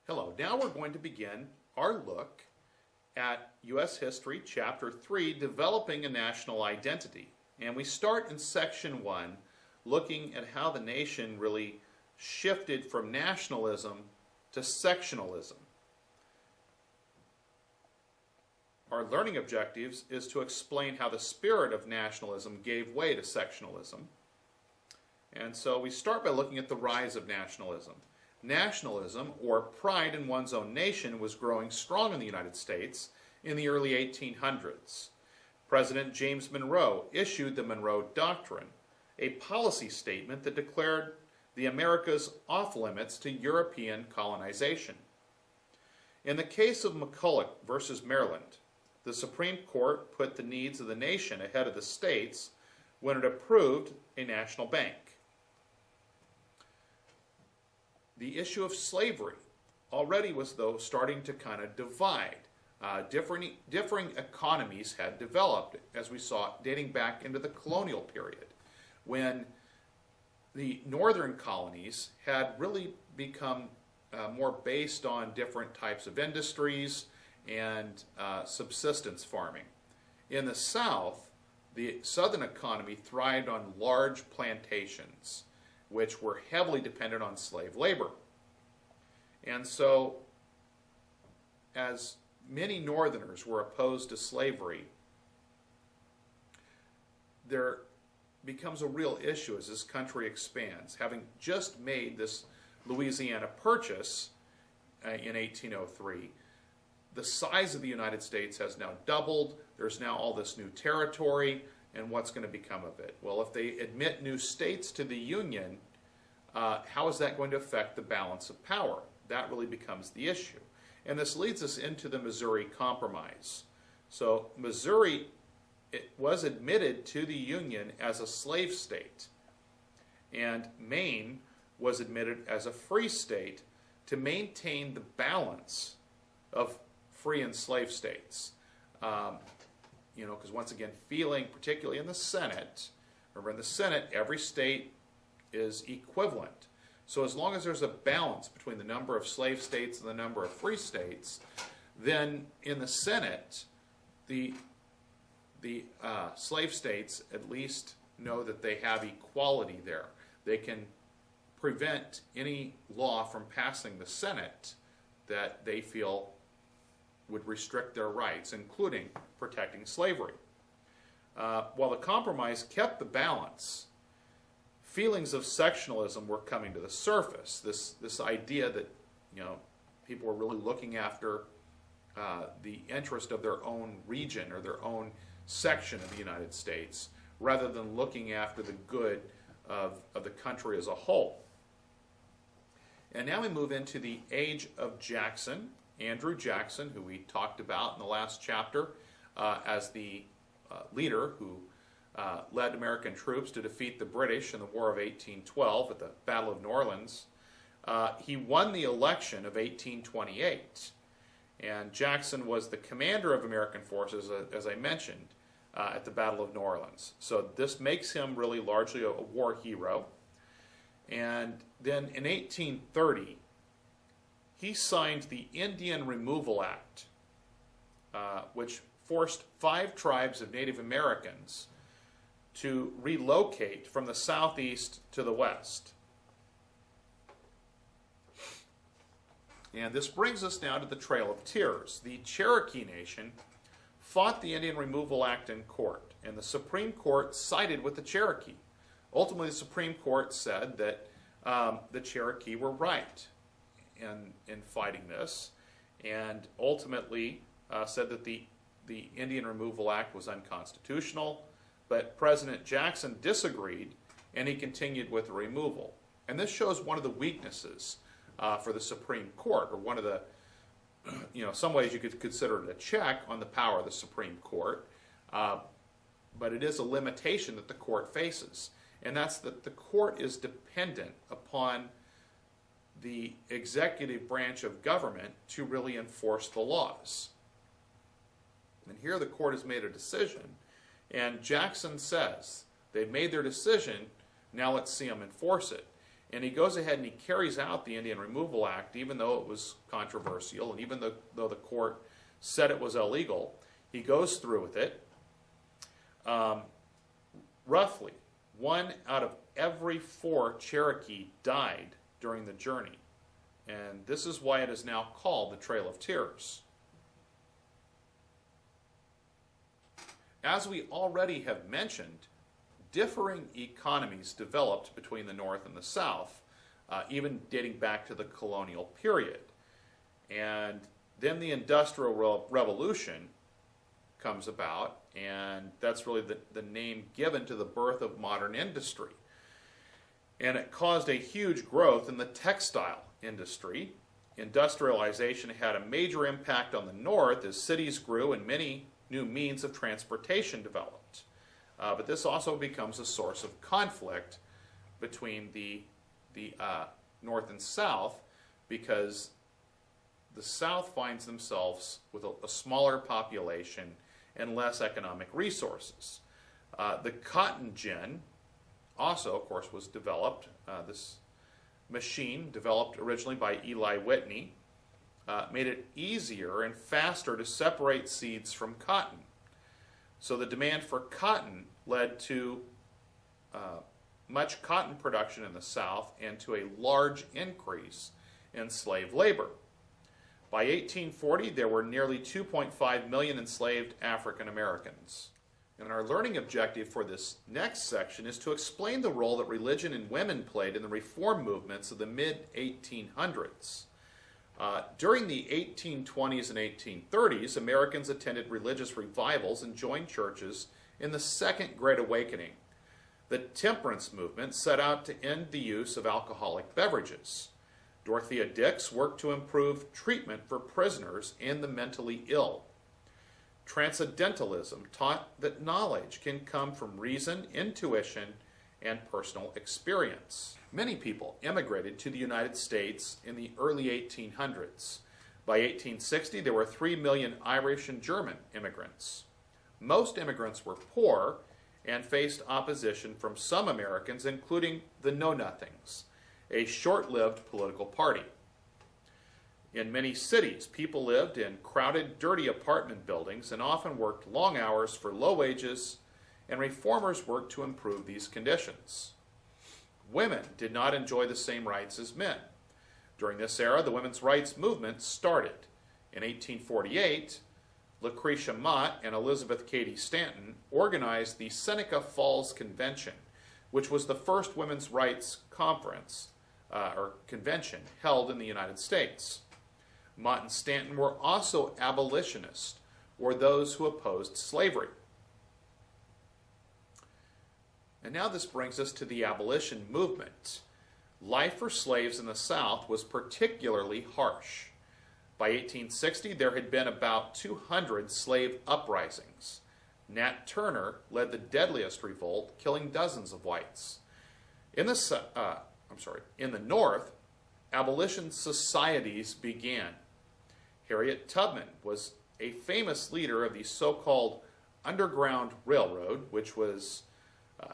Hello, now we're going to begin our look at U.S. History, Chapter 3, Developing a National Identity. And we start in Section 1, looking at how the nation really shifted from nationalism to sectionalism. Our learning objectives is to explain how the spirit of nationalism gave way to sectionalism. And so we start by looking at the rise of nationalism. Nationalism, or pride in one's own nation, was growing strong in the United States in the early 1800s. President James Monroe issued the Monroe Doctrine, a policy statement that declared the Americas off-limits to European colonization. In the case of McCulloch versus Maryland, the Supreme Court put the needs of the nation ahead of the states when it approved a national bank. The issue of slavery already was, though, starting to kind of divide. Differing economies had developed, as we saw, dating back into the colonial period, when the northern colonies had really become more based on different types of industries and subsistence farming. In the South, the southern economy thrived on large plantations, which were heavily dependent on slave labor. And so, as many Northerners were opposed to slavery, there becomes a real issue as this country expands. Having just made this Louisiana Purchase in 1803, the size of the United States has now doubled. There's now all this new territory, and what's going to become of it? Well, if they admit new states to the Union, how is that going to affect the balance of power? That really becomes the issue. And this leads us into the Missouri Compromise. So Missouri, it was admitted to the Union as a slave state, and Maine was admitted as a free state to maintain the balance of free and slave states. Because once again, feeling, particularly in the Senate, remember in the Senate, every state is equivalent. So as long as there's a balance between the number of slave states and the number of free states, then in the Senate, the slave states at least know that they have equality there. They can prevent any law from passing the Senate that they feel would restrict their rights, including protecting slavery. While the compromise kept the balance, feelings of sectionalism were coming to the surface. This idea that people were really looking after the interest of their own region or their own section of the United States, rather than looking after the good of the country as a whole. And now we move into the age of Jackson. Andrew Jackson, who we talked about in the last chapter as the leader who led American troops to defeat the British in the War of 1812 at the Battle of New Orleans. He won the election of 1828, and Jackson was the commander of American forces, as I mentioned, at the Battle of New Orleans. So this makes him really largely a war hero. And then in 1830, he signed the Indian Removal Act, which forced 5 tribes of Native Americans to relocate from the southeast to the west. And this brings us now to the Trail of Tears. The Cherokee Nation fought the Indian Removal Act in court, and the Supreme Court sided with the Cherokee. Ultimately, the Supreme Court said that the Cherokee were right in fighting this, and ultimately said that the Indian Removal Act was unconstitutional. But President Jackson disagreed, and he continued with the removal. And this shows one of the weaknesses for the Supreme Court, or one of the, some ways you could consider it a check on the power of the Supreme Court. But it is a limitation that the court faces, and that's that the court is dependent upon the executive branch of government to really enforce the laws. And here the court has made a decision, and Jackson says they've made their decision, now let's see them enforce it. And he goes ahead and he carries out the Indian Removal Act, even though it was controversial, and even though the court said it was illegal. He goes through with it. Roughly, 1 out of every 4 Cherokee died during the journey. And this is why it is now called the Trail of Tears. As we already have mentioned, differing economies developed between the North and the South, even dating back to the colonial period. And then the Industrial Revolution comes about, and that's really the name given to the birth of modern industry. And it caused a huge growth in the textile industry. Industrialization had a major impact on the North as cities grew and many new means of transportation developed. But this also becomes a source of conflict between the North and South, because the South finds themselves with a smaller population and less economic resources. The cotton gin also, of course, was developed. This machine, developed originally by Eli Whitney, made it easier and faster to separate seeds from cotton. So the demand for cotton led to much cotton production in the South and to a large increase in slave labor. By 1840, there were nearly 2.5 million enslaved African Americans. And our learning objective for this next section is to explain the role that religion and women played in the reform movements of the mid-1800s. During the 1820s and 1830s, Americans attended religious revivals and joined churches in the Second Great Awakening. The temperance movement set out to end the use of alcoholic beverages. Dorothea Dix worked to improve treatment for prisoners and the mentally ill. Transcendentalism taught that knowledge can come from reason, intuition, and personal experience. Many people immigrated to the United States in the early 1800s. By 1860, there were 3 million Irish and German immigrants. Most immigrants were poor and faced opposition from some Americans, including the Know-Nothings, a short-lived political party. In many cities, people lived in crowded, dirty apartment buildings and often worked long hours for low wages, and reformers worked to improve these conditions. Women did not enjoy the same rights as men. During this era, the women's rights movement started. In 1848, Lucretia Mott and Elizabeth Cady Stanton organized the Seneca Falls Convention, which was the first women's rights conference or convention held in the United States. Mott and Stanton were also abolitionists, or those who opposed slavery. And now this brings us to the abolition movement. Life for slaves in the South was particularly harsh. By 1860, there had been about 200 slave uprisings. Nat Turner led the deadliest revolt, killing dozens of whites. In the North, abolition societies began. Harriet Tubman was a famous leader of the so-called Underground Railroad, which was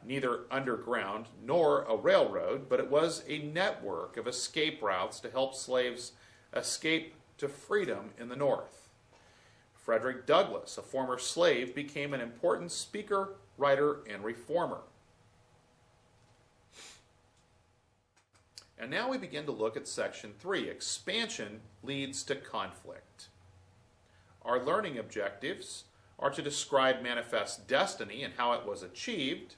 neither underground nor a railroad, but it was a network of escape routes to help slaves escape to freedom in the North. Frederick Douglass, a former slave, became an important speaker, writer, and reformer. And now we begin to look at Section 3, Expansion Leads to Conflict. Our learning objectives are to describe manifest destiny and how it was achieved,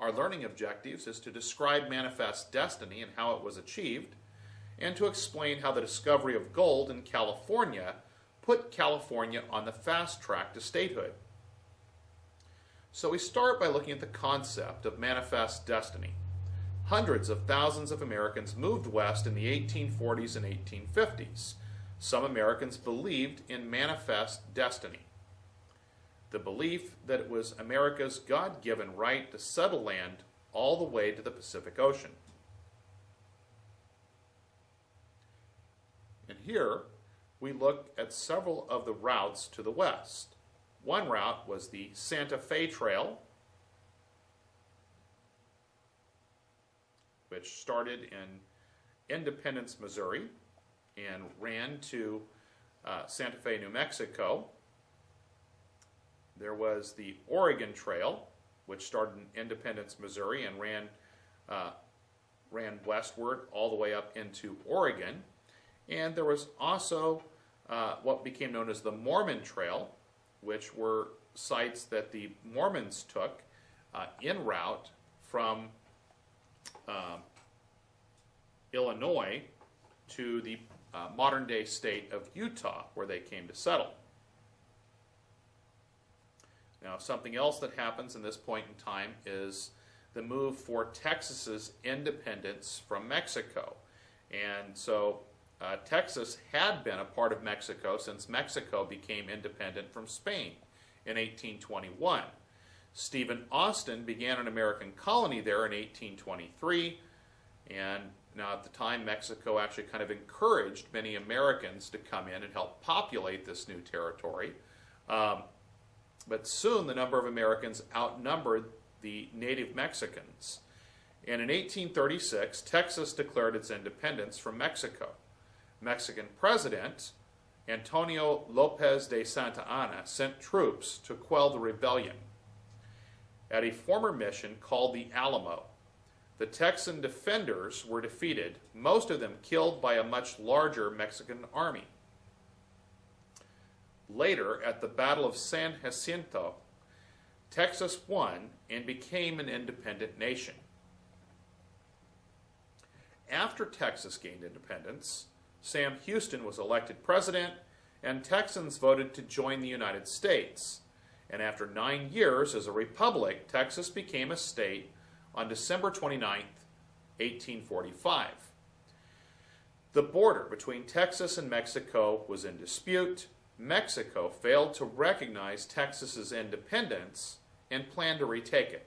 Our learning objectives is to describe manifest destiny and how it was achieved, and to explain how the discovery of gold in California put California on the fast track to statehood. So we start by looking at the concept of manifest destiny. Hundreds of thousands of Americans moved west in the 1840s and 1850s. Some Americans believed in manifest destiny, the belief that it was America's God-given right to settle land all the way to the Pacific Ocean. And here we look at several of the routes to the west. One route was the Santa Fe Trail, which started in Independence, Missouri, and ran to Santa Fe, New Mexico. There was the Oregon Trail, which started in Independence, Missouri, and ran westward all the way up into Oregon. And there was also what became known as the Mormon Trail, which were sites that the Mormons took en route from Illinois to the modern-day state of Utah, where they came to settle. Now, something else that happens in this point in time is the move for Texas's independence from Mexico. And so Texas had been a part of Mexico since Mexico became independent from Spain in 1821. Stephen Austin began an American colony there in 1823, and now at the time Mexico actually kind of encouraged many Americans to come in and help populate this new territory. But soon the number of Americans outnumbered the native Mexicans. And in 1836, Texas declared its independence from Mexico. Mexican President Antonio Lopez de Santa Anna sent troops to quell the rebellion. At a former mission called the Alamo, the Texan defenders were defeated, most of them killed by a much larger Mexican army. Later, at the Battle of San Jacinto, Texas won and became an independent nation. After Texas gained independence, Sam Houston was elected president, and Texans voted to join the United States. And after 9 years as a republic, Texas became a state on December 29, 1845. The border between Texas and Mexico was in dispute. Mexico failed to recognize Texas's independence and planned to retake it.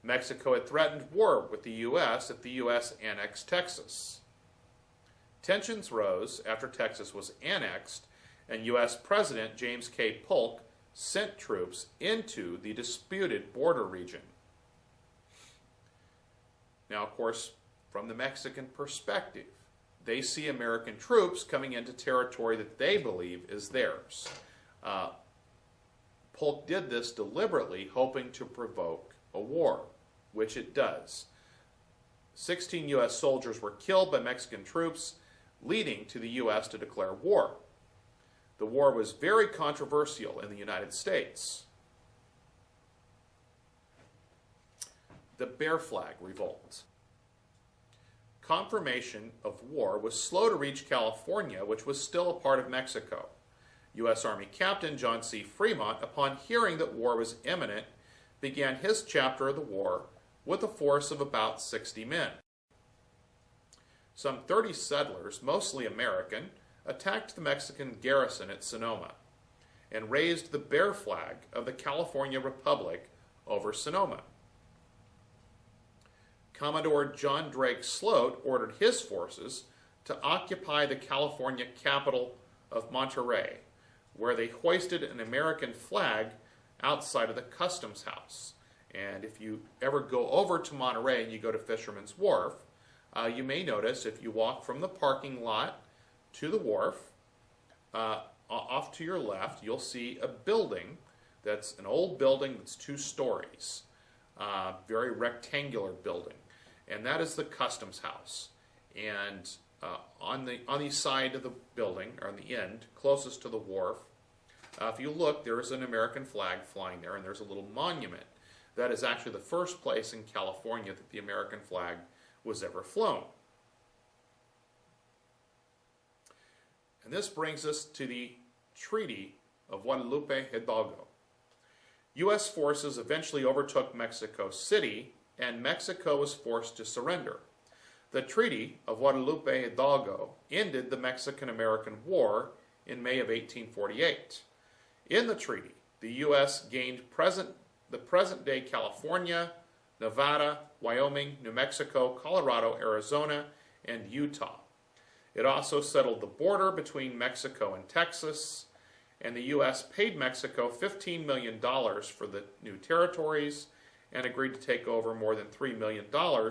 Mexico had threatened war with the U.S. if the U.S. annexed Texas. Tensions rose after Texas was annexed, and U.S. President James K. Polk sent troops into the disputed border region. Now, of course, from the Mexican perspective, they see American troops coming into territory that they believe is theirs. Polk did this deliberately, hoping to provoke a war, which it does. 16 U.S. soldiers were killed by Mexican troops, leading to the U.S. to declare war. The war was very controversial in the United States. The Bear Flag Revolt. Confirmation of war was slow to reach California, which was still a part of Mexico. U.S. Army Captain John C. Fremont, upon hearing that war was imminent, began his chapter of the war with a force of about 60 men. Some 30 settlers, mostly American, attacked the Mexican garrison at Sonoma and raised the bear flag of the California Republic over Sonoma. Commodore John Drake Sloat ordered his forces to occupy the California capital of Monterey, where they hoisted an American flag outside of the customs house. And if you ever go over to Monterey and you go to Fisherman's Wharf, you may notice if you walk from the parking lot to the wharf, off to your left, you'll see a building that's an old building that's 2 stories, very rectangular building. And that is the customs house. And on the side of the building, or on the end, closest to the wharf, if you look, there is an American flag flying there, and there's a little monument. That is actually the first place in California that the American flag was ever flown. And this brings us to the Treaty of One Lupe Hidalgo. U.S. forces eventually overtook Mexico City, and Mexico was forced to surrender. The Treaty of Guadalupe Hidalgo ended the Mexican-American War in May of 1848. In the treaty, the U.S. gained the present-day California, Nevada, Wyoming, New Mexico, Colorado, Arizona, and Utah. It also settled the border between Mexico and Texas, and the U.S. paid Mexico $15 million for the new territories and agreed to take over more than $3 million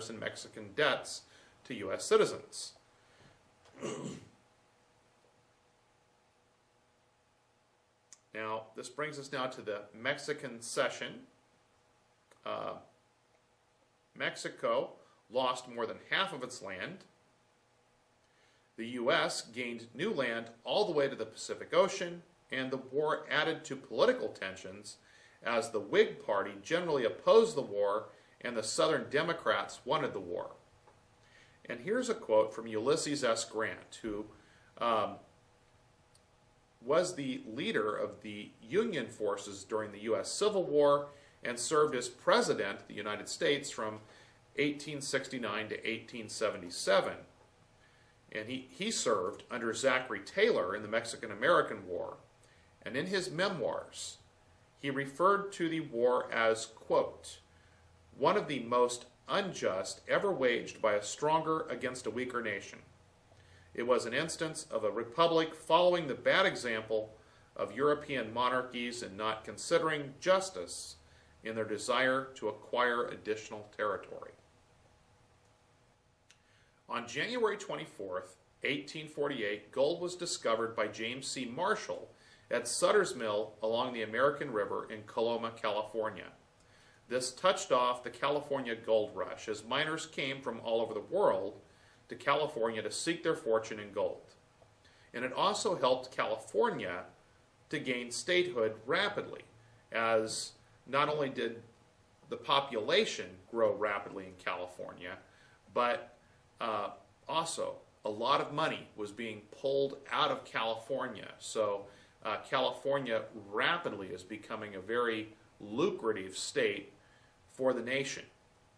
in Mexican debts to U.S. citizens. Now, this brings us now to the Mexican cession. Mexico lost more than half of its land. The U.S. gained new land all the way to the Pacific Ocean, and the war added to political tensions as the Whig Party generally opposed the war and the Southern Democrats wanted the war. And here's a quote from Ulysses S. Grant, who was the leader of the Union forces during the U.S. Civil War and served as President of the United States from 1869 to 1877. And he served under Zachary Taylor in the Mexican-American War. And in his memoirs, he referred to the war as, quote, one of the most unjust ever waged by a stronger against a weaker nation. It was an instance of a republic following the bad example of European monarchies in not considering justice in their desire to acquire additional territory. On January 24th, 1848, gold was discovered by James C. Marshall at Sutter's Mill along the American River in Coloma, California. This touched off the California gold rush as miners came from all over the world to California to seek their fortune in gold. And it also helped California to gain statehood rapidly, as not only did the population grow rapidly in California, but also a lot of money was being pulled out of California. So California rapidly is becoming a very lucrative state for the nation.